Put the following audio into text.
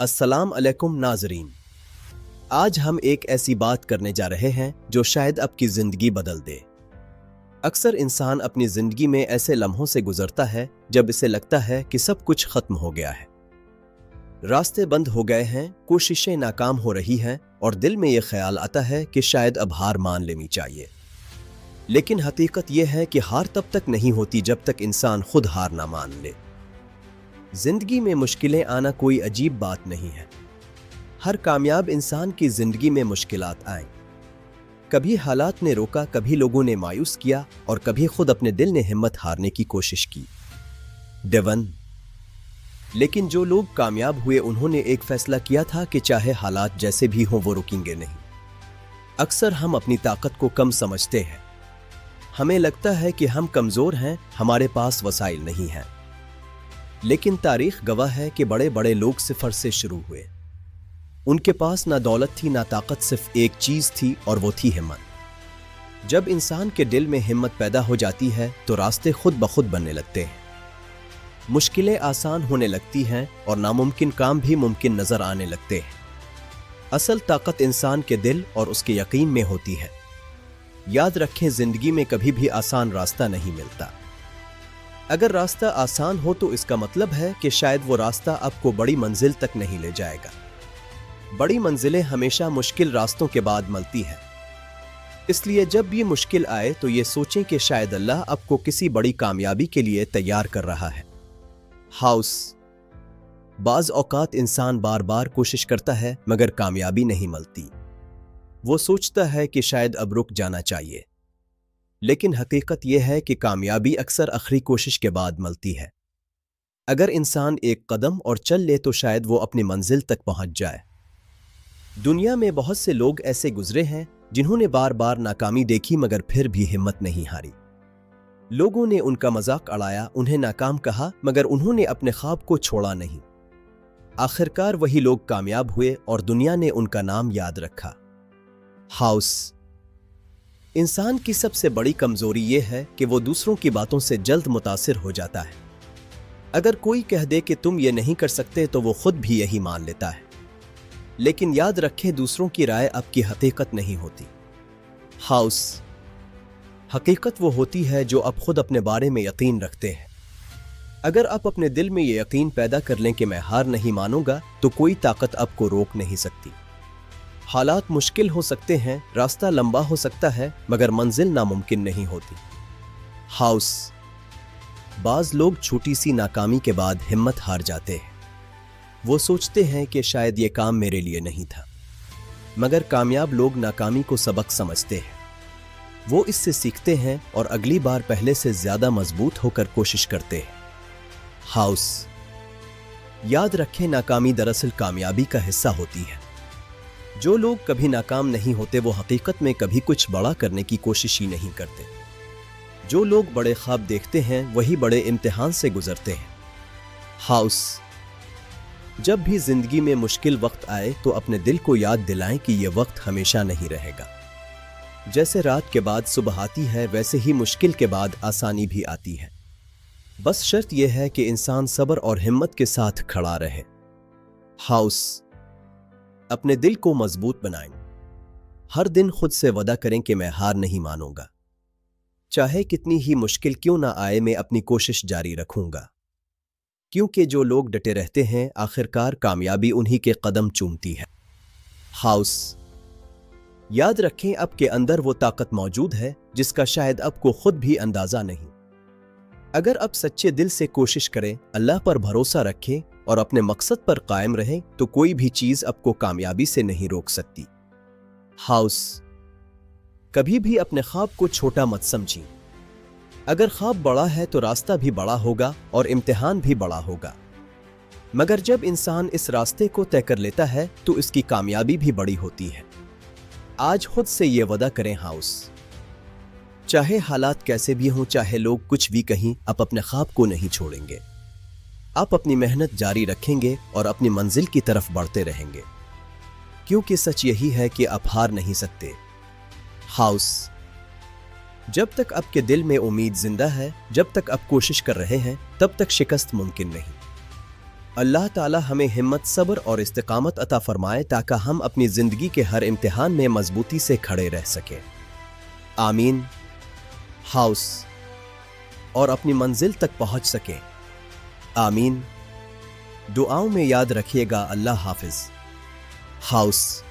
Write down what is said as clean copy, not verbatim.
अस्सलाम अलैकुम नाज़रीन। आज हम एक ऐसी बात करने जा रहे हैं जो शायद आपकी ज़िंदगी बदल दे। अक्सर इंसान अपनी ज़िंदगी में ऐसे लम्हों से गुजरता है जब इसे लगता है कि सब कुछ ख़त्म हो गया है, रास्ते बंद हो गए हैं, कोशिशें नाकाम हो रही हैं और दिल में यह ख्याल आता है कि शायद अब हार मान लेनी चाहिए। लेकिन हकीकत यह है कि हार तब तक नहीं होती जब तक इंसान खुद हार ना मान ले। जिंदगी में मुश्किलें आना कोई अजीब बात नहीं है। हर कामयाब इंसान की जिंदगी में मुश्किलात आए। कभी हालात ने रोका, कभी लोगों ने मायूस किया और कभी खुद अपने दिल ने हिम्मत हारने की कोशिश की। डेवन। लेकिन जो लोग कामयाब हुए उन्होंने एक फैसला किया था कि चाहे हालात जैसे भी हों वो रुकेंगे नहीं। अक्सर हम अपनी ताकत को कम समझते हैं। हमें लगता है कि हम कमजोर हैं, हमारे पास वसाइल नहीं हैं। लेकिन तारीख गवाह है कि बड़े बड़े लोग सिफर से शुरू हुए। उनके पास ना दौलत थी ना ताकत, सिर्फ एक चीज थी और वो थी हिम्मत। जब इंसान के दिल में हिम्मत पैदा हो जाती है तो रास्ते खुद ब खुद बनने लगते हैं। मुश्किलें आसान होने लगती हैं और नामुमकिन काम भी मुमकिन नजर आने लगते हैं। असल ताकत इंसान के दिल और उसके यकीन में होती है। याद रखें, जिंदगी में कभी भी आसान रास्ता नहीं मिलता। अगर रास्ता आसान हो तो इसका मतलब है कि शायद वो रास्ता आपको बड़ी मंजिल तक नहीं ले जाएगा। बड़ी मंजिलें हमेशा मुश्किल रास्तों के बाद मिलती हैं। इसलिए जब भी मुश्किल आए तो ये सोचें कि शायद अल्लाह आपको किसी बड़ी कामयाबी के लिए तैयार कर रहा है। हाउस। बाज औकात इंसान बार बार कोशिश करता है मगर कामयाबी नहीं मिलती। वो सोचता है कि शायद अब रुक जाना चाहिए, लेकिन हकीकत यह है कि कामयाबी अक्सर आखिरी कोशिश के बाद मिलती है। अगर इंसान एक कदम और चल ले तो शायद वो अपनी मंजिल तक पहुंच जाए। दुनिया में बहुत से लोग ऐसे गुजरे हैं जिन्होंने बार बार नाकामी देखी मगर फिर भी हिम्मत नहीं हारी। लोगों ने उनका मजाक उड़ाया, उन्हें नाकाम कहा, मगर उन्होंने अपने ख्वाब को छोड़ा नहीं। आखिरकार वही लोग कामयाब हुए और दुनिया ने उनका नाम याद रखा। हाउस। इंसान की सबसे बड़ी कमजोरी यह है कि वो दूसरों की बातों से जल्द मुतासिर हो जाता है। अगर कोई कह दे कि तुम ये नहीं कर सकते तो वो खुद भी यही मान लेता है। लेकिन याद रखें, दूसरों की राय आपकी हकीकत नहीं होती। हाउस। हकीकत वो होती है जो आप खुद अपने बारे में यकीन रखते हैं। अगर आप अपने दिल में ये यकीन पैदा कर लें कि मैं हार नहीं मानूंगा तो कोई ताकत आपको रोक नहीं सकती। हालात मुश्किल हो सकते हैं, रास्ता लंबा हो सकता है, मगर मंजिल नामुमकिन नहीं होती। हाउस। बाज लोग छोटी सी नाकामी के बाद हिम्मत हार जाते हैं। वो सोचते हैं कि शायद ये काम मेरे लिए नहीं था, मगर कामयाब लोग नाकामी को सबक समझते हैं। वो इससे सीखते हैं और अगली बार पहले से ज्यादा मजबूत होकर कोशिश करते हैं। हाउस। याद रखें, नाकामी दरअसल कामयाबी का हिस्सा होती है। जो लोग कभी नाकाम नहीं होते वो हकीकत में कभी कुछ बड़ा करने की कोशिश ही नहीं करते। जो लोग बड़े ख्वाब देखते हैं वही बड़े इम्तिहान से गुजरते हैं। हाउस। जब भी जिंदगी में मुश्किल वक्त आए तो अपने दिल को याद दिलाएं कि यह वक्त हमेशा नहीं रहेगा। जैसे रात के बाद सुबह आती है वैसे ही मुश्किल के बाद आसानी भी आती है। बस शर्त यह है कि इंसान सब्र और हिम्मत के साथ खड़ा रहे। हाउस। अपने दिल को मजबूत बनाएं। हर दिन खुद से वादा करें कि मैं हार नहीं मानूंगा। चाहे कितनी ही मुश्किल क्यों ना आए, मैं अपनी कोशिश जारी रखूंगा। क्योंकि जो लोग डटे रहते हैं आखिरकार कामयाबी उन्हीं के कदम चूमती है। हाउस। याद रखें, आपके अंदर वो ताकत मौजूद है जिसका शायद आपको खुद भी अंदाजा नहीं। अगर आप सच्चे दिल से कोशिश करें, अल्लाह पर भरोसा रखें और अपने मकसद पर कायम रहें तो कोई भी चीज आपको कामयाबी से नहीं रोक सकती। हाउस। कभी भी अपने ख्वाब को छोटा मत समझें। अगर ख्वाब बड़ा है तो रास्ता भी बड़ा होगा और इम्तिहान भी बड़ा होगा। मगर जब इंसान इस रास्ते को तय कर लेता है तो इसकी कामयाबी भी बड़ी होती है। आज खुद से ये वादा करें। हाउस। चाहे हालात कैसे भी हों, चाहे लोग कुछ भी कहें, आप अपने ख्वाब को नहीं छोड़ेंगे। आप अपनी मेहनत जारी रखेंगे और अपनी मंजिल की तरफ बढ़ते रहेंगे, क्योंकि सच यही है कि आप हार नहीं सकते। हाउस। जब तक आपके दिल में उम्मीद जिंदा है, जब तक आप कोशिश कर रहे हैं, तब तक शिकस्त मुमकिन नहीं। اللہ تعالی ہمیں ہمت، صبر اور استقامت عطا فرمائے تاکہ ہم اپنی زندگی کے ہر امتحان میں مضبوطی سے کھڑے رہ سکیں۔ آمین۔ ہاؤس اور اپنی منزل تک پہنچ سکیں۔ آمین۔ دعاؤں میں یاد رکھیے گا۔ اللہ حافظ۔ ہاؤس